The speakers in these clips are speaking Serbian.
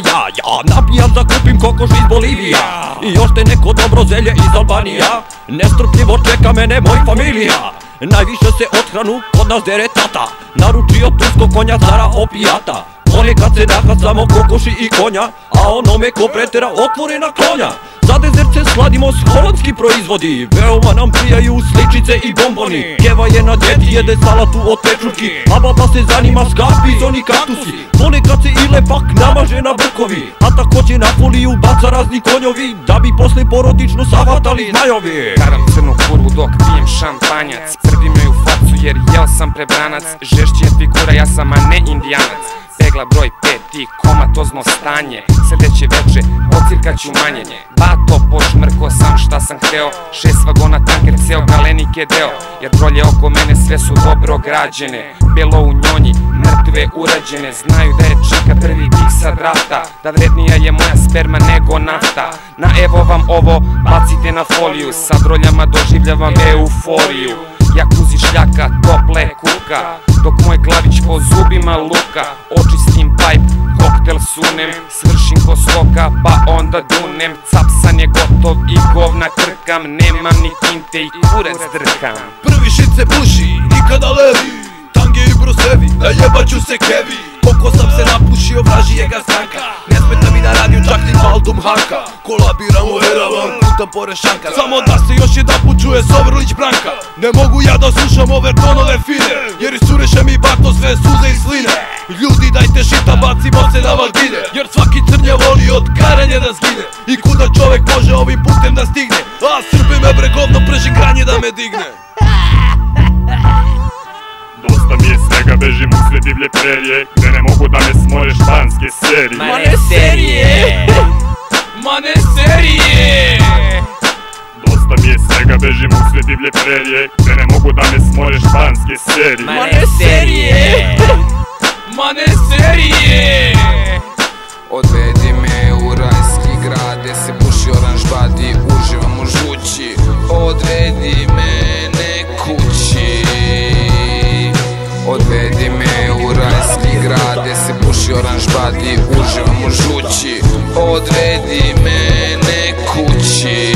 ja napijam, zakupim kokoš iz Bolivija i još te neko dobro zelje iz Albanija. Nestrpljivo čeka mene moj familija. Najviše se od hranu kod nas dere tata. Naručio turskog konja cara opijata. Ponekad se naha samo kokoši i konja, a onome ko pretera otvorena klonja. Za dezert se sladimo s holandski proizvodi. Veoma nam prijaju sličice i bomboni. Keva je na dijeti, jede salatu od pečurki, a baba se zanima skapizoni kaktusi. Ponekad se ile pak namaže na brkovi, a takođe na foliju baca razni konjovi, da bi posle porodično savatali znajovi. Karam crnu kurvu dok pijem šampanjac, crdim joj u facu jer jeo sam prebranac. Žešći je figura, ja sam a ne indijanac. Pegla broj 5 i komatozno stanje, sledeće veče ocirkaću manje. Bato pošmrko sam šta sam hteo, 6 vagona tanker ceo Galenik je deo. Jer drolje oko mene sve su dobro građene, belo u njonji, mrtve urađene. Znaju da je čika prvi dih sa drafta, da vrednija je moja sperma nego nafta. Na evo vam ovo, bacite na foliju, sa droljama doživljavam euforiju. Jakuzi šljaka, tople kuka, dok moj glavić po zubima luka. Očistim pajp, koktel sunem, svršim ko skoka, pa onda dunem. Capsan je gotov i govna krkam, nemam ni tinte i kurac drkam. Prvi šit se puši, nikada levi, tange i brusevi, najebaću se kevi. Koliko sam se napušio, vraži je ga stranka, ne smeta mi na radiju čak ni Valdum Hanka. Kolabiramo, veravam, putam pored šanka, samo da se još jedan put čuje Sovrlić Branka. Ne mogu ja da slušam ove tonove fine, jer isuriše mi bato sve suze i sline. Ljudi dajte šita, bacimo se na vagine, jer svaki crnje voli od karanja da zgine. I kuda čovek može ovim putem da stigne, a Srbi me bregovno prži granje da me digne. Dosta mi je svega, bežim u sve divlje prerije, gde ne mogu da me smoje španske serije. Ma ne serije, ma ne serije. Dosta mi je svega, bežim u sve divlje prerije, gde ne mogu da me smoje španske serije. Ma ne serije, ma ne serije. Odvedi me u rajski grad, gde se puši oranž badi, uživam u žući. Odvedi mene kući. Odvedi me u rajski grad, gde se puši oranž badi, uživam u žući. Odvedi mene kući.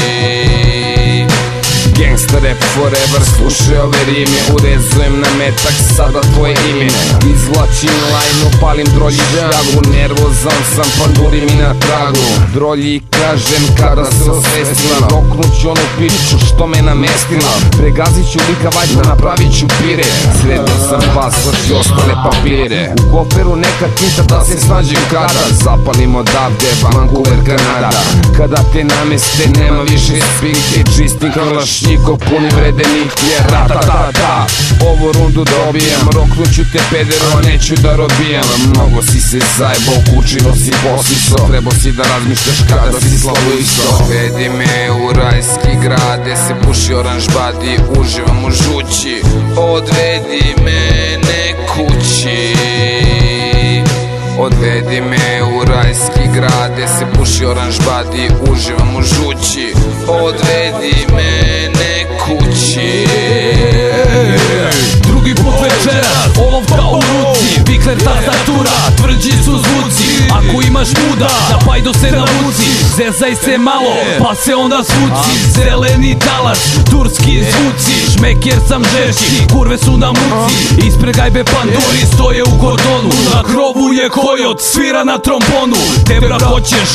Gangsta rap forever, slušaj ove rime, urezujem na metak sada tvoje ime. Izvlačim lajnu, palim drolji šljagu, nervozan sam pa durim i na tragu. Drolji kažem kada se osvestila, doknuću onu piču što me namestila. Pregazit ću lika valjda, napravit ću pire, sredio sam pasoš i ostale papire. U koferu neka tinta da se snađem kada zapalim odavde Vancouver, Kanada. Kada te nameste nema više spinke, čistim krlaš niko puni vredenik je ratatata. Ovu rundu dobijam, roknuću te pedero, a neću da robijam. Mnogo si se zajebao, kučino si posiso, trebao si da razmišljaš kada si slabo isto. Odvedi me u rajski grad, gde se puši oranž badi, uživam u žući. Odvedi mene kući. Odvedi me u rajski grad, gde se puši oranž badi, uživam u žući. Odvedi mene kući. Drugi put večeras, olovka u ruci, Vikler tastatura, tvrđi su zvuci. Ako imaš muda, napajdo se navuci, zezaj se malo, pa se onda svuci. Zeleni talas, turski zvuci, šmeker sam žešći, kurve su na muci. Ispred gajbe panduri stoje u kordonu, na krovu je kojot, svira na trombonu. Tebra hoćeš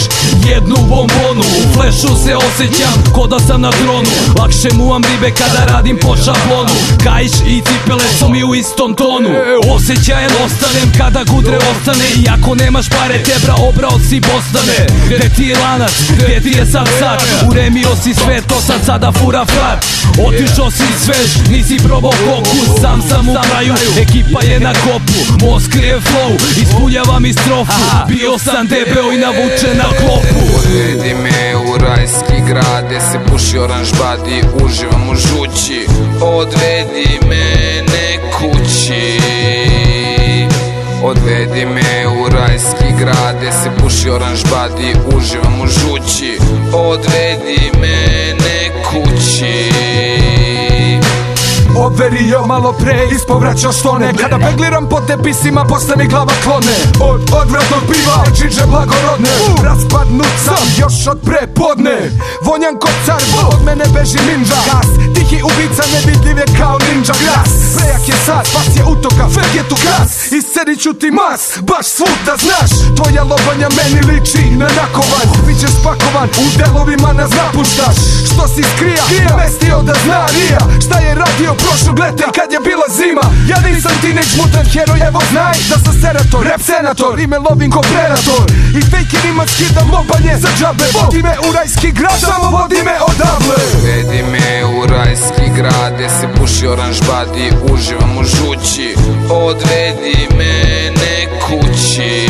jednu bombonu, u flešu se osjećam ko da sam na tronu. Lakše muvam ribe kada radim po šablonu, kaiš i cipele su mi u istom tonu. Osjećajem ostanem kada gudre ostane, i ako nemaš pare tebra obrao si postane. Gde ti je lanac, gde ti je sad sak, uremio si sve to sad sada fura frat. Otišao si svež, nisi probao kokus, sam u kraju, ekipa je na kopu. Most krije flow, ispunjava mi strofu, bio sam debeo i navučen na klopu. Odvedi me u rajski grad, gde se puši oranž badi, uživam u žući. Odvedi mene kući. Odvedi me u rajski grad, gde se puši oranž badi, uživam u žući. Odvedi mene kući. odverio malo pre ispovraćao štone. Kada pegliram po tepisima posle mi glava klone. Od odvratnog piva čiđe blagorodne. Raspadnut sam još od prepodne. Vonjan kod carbo, od mene beži ninja. Gas, tihi ubica, nevidljiv je kao ninja. Glas, prejak je sad, pas je utoka, fek je tu kras. Iscedit ću ti mas, baš svud da znaš. Tvoja lobanja meni liči na nakovan. Bićeš spakovan, u delovima nas napuštaš. Što si skrija, mestio da zna Rija. Šta je radio prošlog leta kad je bila zima. Ja nisam teenage mutant heroj, evo znaj da sam senator, rap senator, ime lovim ko predator. I fejkinima skidam lobanje za džabe. Vodi me u rajski grad, samo vodi me odavle. Vedi me u rajski grad, gde se puši oranž badi, uživam u žući. Odvedi mene kući.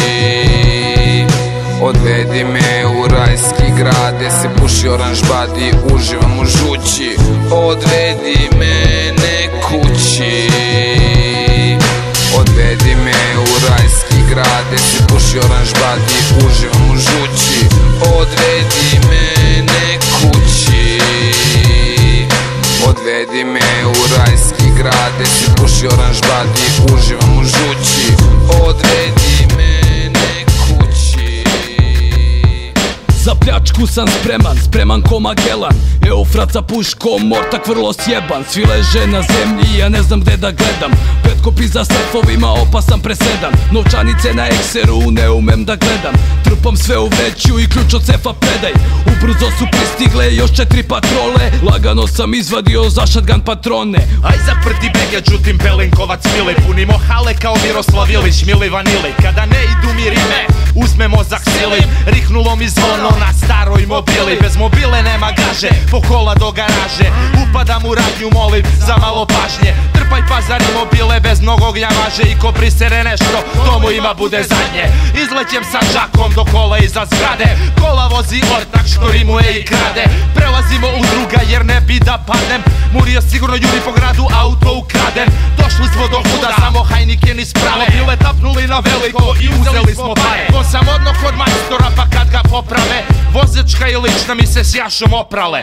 Odvedi me u rajski grad, gde se puši oranž badi, uživam u žući. Odvedi mene kući. Odvedi me u rajski grad, gde se puši oranž badi, uživam u žući. Odvedi mene kući. Odvedi me u rajski grad, gde se puši oranž badi, uživam u žući. Odvedi mene kući. Za pljačku sam spreman ko Magellan. Eufrat sa puškom, mortak vrlo sjeban. Svi leže na zemlji, ja ne znam gde da gledam. Petkopi za sefovima, opasan presedan. Novčanice na ekseru, ne umem da gledam. Trpam sve u vreću i ključ od sefa predaj. Ubrzo su pristigle još 4 patrole. Lagano sam izvadio za shotgun patrone. Aj zaprti bege, đutim Pelinkovac Mili. Punimo hale kao Miroslav Ilić, Mili Vanili. Kada ne idu mi rime, uzme mozak sili. Rihnulo mi zvono na staroj mobili. Bez mobile nema gaže, po kola do garaže. Upadam u radnju, molim za malo pažnje. Trpaj pazar i mobile bez mnogog jamaže. I ko prisere nešto, to mu ima bude zadnje. Izlećem sa žakom do kola iza zgrade. Kola vozi ortak što rimuje i krade. Prelazimo u druga jer ne bi da padnem. Murio sigurno juri po gradu, auto ukraden. Došli smo do huda, samo Heineken isprave. Bile tapnuli na veliko i uzeli smo pare. On sam odno kod majstora pa kad ga poprave. Vozečka i lična mi se s jašom oprale.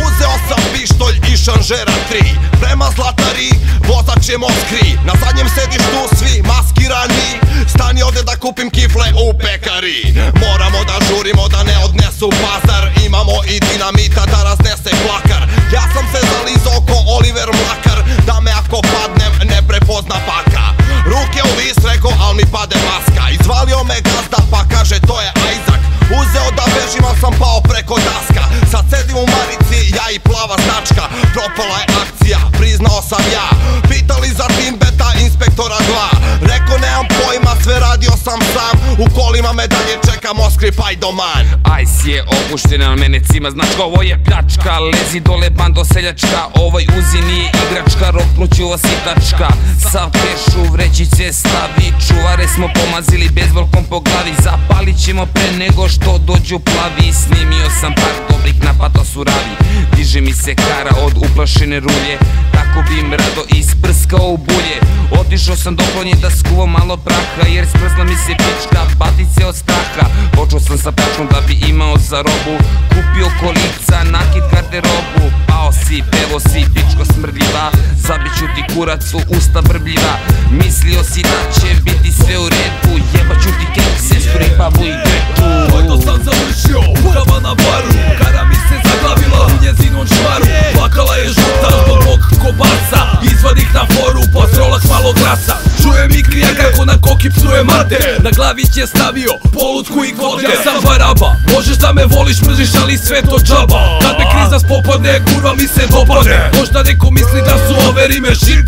Uzeo sam pištolj i šanžera 3. Prema Zlatari, vozač je Moskri. Na zadnjem sedištu svi maskirani. Stani ovde da kupim kifle u pekari. Moramo da žurimo da ne odnesu pazar. Imamo i dinamita da raznese plakar. Ja sam se zalizao ko Oliver Mlakar. Da me ako padnem ne prepozna paka. Ruke u vis reko, al mi pade maska. Izvalio me gazda pa kaže to je Ajzak. Uzeo da bežim, al sam pao preko daska. Sad sedim u marici, ja i plava značka. Propala je akcija, priznao sam ja. Pitali za tim beta inspektora 2. Reko nemam pojma, sve radio sam sam. U kolima me dalje čeka Moskri pa i doman. Ice je opušten, al mene cima značka. Ovo je pljačka, lezi dole bando seljačka. Ovoj uzi nije igračka, roknuću vas i tačka. Sav keš u vrećice stavi. Čuvare smo pomazili bezvolkom po glavi. Zapalit ćemo pre nego što dođu plavi. Snimio sam par dobrih napada su ravi. Diže mi se kara od uplašene rulje. Tako bi im rado isprskao u bulje. Otišao sam do klonje da skuvam malo praha. Jer sprsla mi se pička, batice od straha. Počeo sam sa pljačkom da bi imao za robu. Kupio kolica, nakid garderobu. Pao si, pevo si, pičko smrdljiva. Zabiću ti kurac u usta vrbljiva. Mislio si da će biti sve u redu. Jebaću ti kek, sestru i babu i deku. Vojno sam završio, bukava na baru. Kara mi se zaglavila u njezinom čvaru. Plakala je žuta zbog mog kobaca. Izvadik na foru, postrolak malo grasa. Čuje mi krija kako na koki psuje mater. Na glavi će stavio polutku i kvote. Ja sam varaba, možeš da me voliš, mržiš, ali sve to džaba. Kad me kriza spopadne, kurva mi se dopadne. Možda neko misli da su ove rime shit.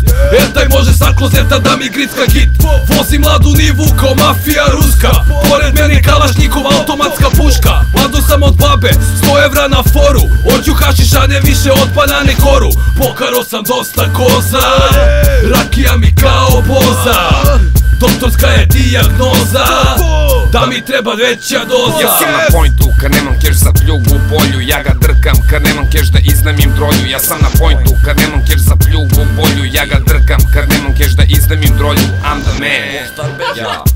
Taj može sa klozeta da mi gricka hit. Vozi mladu nivu kao mafija ruska. Pored mene kalašnjikov automatska puška. Mladu sam od babe, 100 evra na foru. Ođu hašiša ne više od banane koru. Pokaro sam dosta koza, rakija mi kao boza. Doktorska je dijagnoza, da mi treba veća doza. Ja sam na pointu, kad nemam keš za pljugu u polju. Ja ga drkam, kad nemam keš da iznajmim drolju. Ja sam na pointu, kad nemam keš za pljugu u polju. Ja ga drkam, kad nemam keš da iznajmim drolju. I'm the man.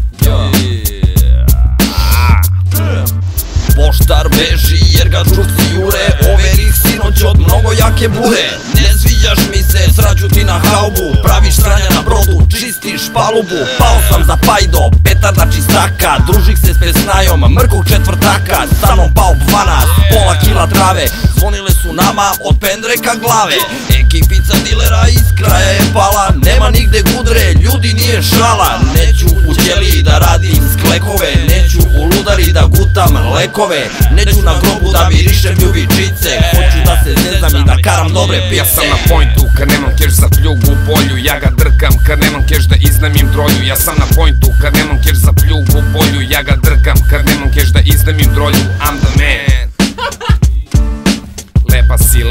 Poštar beži jer ga žrtvci jure. Overih sinoć od mnogo jake bure. Ne sviđaš mi se srađu ti na haubu, praviš sranja na brodu, čistiš palubu. Pao sam za pajdo, petarda čistaka, družih se s pesnajom, mrkog četvrtaka. Sa mnom pao 12, pola kila trave, zvonile su nama od pendreka glave. Ekipica dilera iz kraja je pala, nema nigde gudre, ljudi nije šala. Neću u ćeliji da radim sklekove, neću u ludari da gutam lekove, neću na grobu da mirišem ljubičice, hoću da se zezam i da karam dobre pice. Ja sam na pointu kad nemam keš za pljugu u polju, ja ga drkam kad nemam keš da iznajmim drolju. Ja sam na pointu kad nemam keš za pljugu u polju, ja ga drkam kad nemam keš da iznajmim drolju. I'm the man.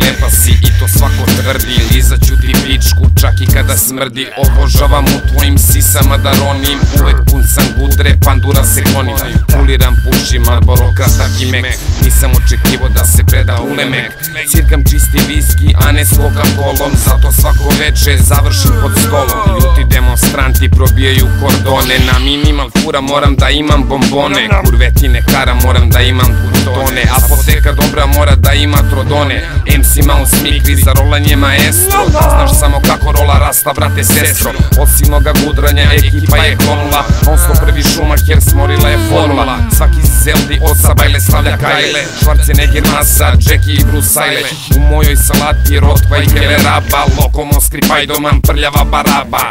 Lepa si i to svako tvrdi, lizaću ti pičku čak i kada smrdi. Obožavam u tvojim sisama da ronim, uvek pun sam gudre, pandura se klonim. Puliram, pušim, Marlboro, kratak i mek, nisam očekivo da se preda ulemek. Cirkam čisti viski, a ne s Coca-Colom, zato svako veče završim pod stolom. Ljuti demonstranti probijaju kordone, na minimal fura moram da imam bombone. Kurvetine kara moram da imam kurtone, apoteka dobra mora da ima trodone. MC Mouse mikri za rolanje maestro, znaš samo kako rola rasta brate sestro. Od silnoga gudranja ekipa je klonula, non-stop prvi Schumacher smorila je formula. Svaki Zeldi od Sabajle slavlja Kajle, Schwarzenegger masa, Jackie i Bruce Sajle. U mojoj salati Rottweiler raba, Lokomo Skripajdoman prljava baraba.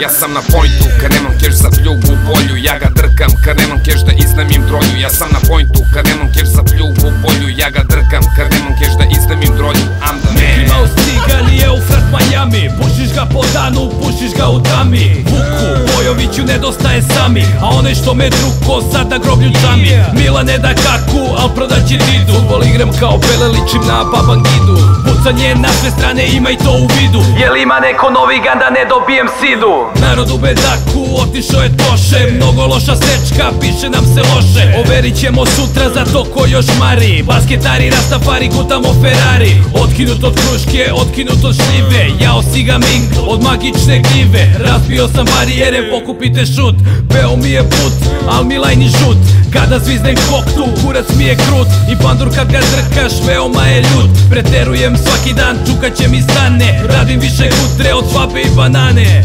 Ja sam na pointu kad nemam keš za pljugu u polju, ja ga drkam kad nemam keš da iznajmim drolju. Ja sam na pointu kad nemam keš za pljugu u polju, ja ga drkam kad nemam keš da iznajmim drolju. I'm the man. Imao cigan i Eufrat Miami, pušiš ga po danu, pušiš ga u tami. Vuku Bojoviću nedostaje sami, a onaj što me druko sad na groblju džami. Milane da kaku, al prodaći didu, futbol igram kao Pele, ličim na Babangidu. Pucanje na sve strane, ima i to u vidu, jel ima neko novi gan da ne dobijem sidu. Narod u bedaku, otišao je Toše, mnogo loša sečka, piše nam se loše. Overit ćemo sutra za to ko još mari, basketari, rastafari, gutamo Ferrari. Otkinut od kruške, otkinut od šljive, jao si ga Ming od magične gljive. Razbio sam barijere, pokupite šut, peo mi je put, al mi lajni žut. Kada zviznem koktu, kurac mi je krut, i pandur kad ga drkaš, veoma je ljut. Preterujem svaki dan, čukat će mi stane, radim više kutre od svabe i banane.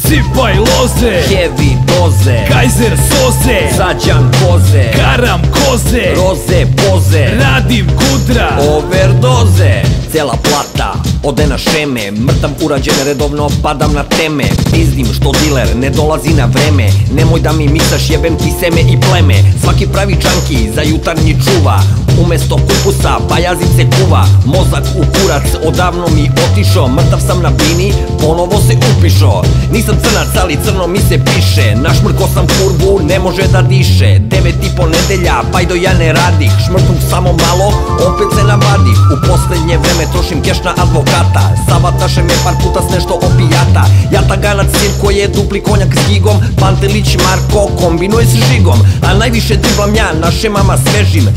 Sipaj loze, Heavy doze, Kaiser soze, Sađan koze, karam koze, roze poze, radim kudra, overdoze. Cela plata ode na šeme, mrtav urađen redovno, padam na teme. Pizdim što diler ne dolazi na vreme, nemoj da mi misaš, jebem ti seme i pleme. Svaki pravi čanki za jutarnji čuva, umesto kupusa pajazice kuva. Mozak u kurac odavno mi otišo, mrtav sam na bini, ponovo se upišo. Nisam crnac, ali crno mi se piše, našmrko sam kurvu, ne može da diše. 9,5 nedelja, pajdo ja ne radih, šmrknuh samo malo, opet se navadih. U poslednje vreme trošim keš na advokata, savataše me par puta s nešto opijata. Jataganac Sirko je dupli konjak s gigom, Pantelić Marko kombinuje s žigom. A najviše driblam ja, na šemama svežim,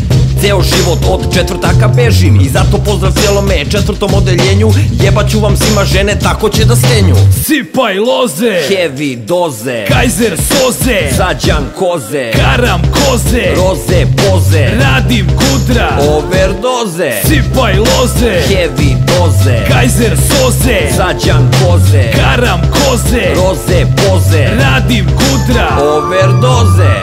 ceo život od četvrtaka bežim. I zato pozdrav cijelome četvrtom odeljenju, jebaću vam svima žene, tako će da stenju. Sipaj loze, Heavy doze, Kaiser soze, Sađan koze, karam koze, roze poze, radim kudra, overdoze. Sipaj loze, Heavy doze, Kaiser soze, Sađan koze, karam koze, roze poze, radim kudra, overdoze.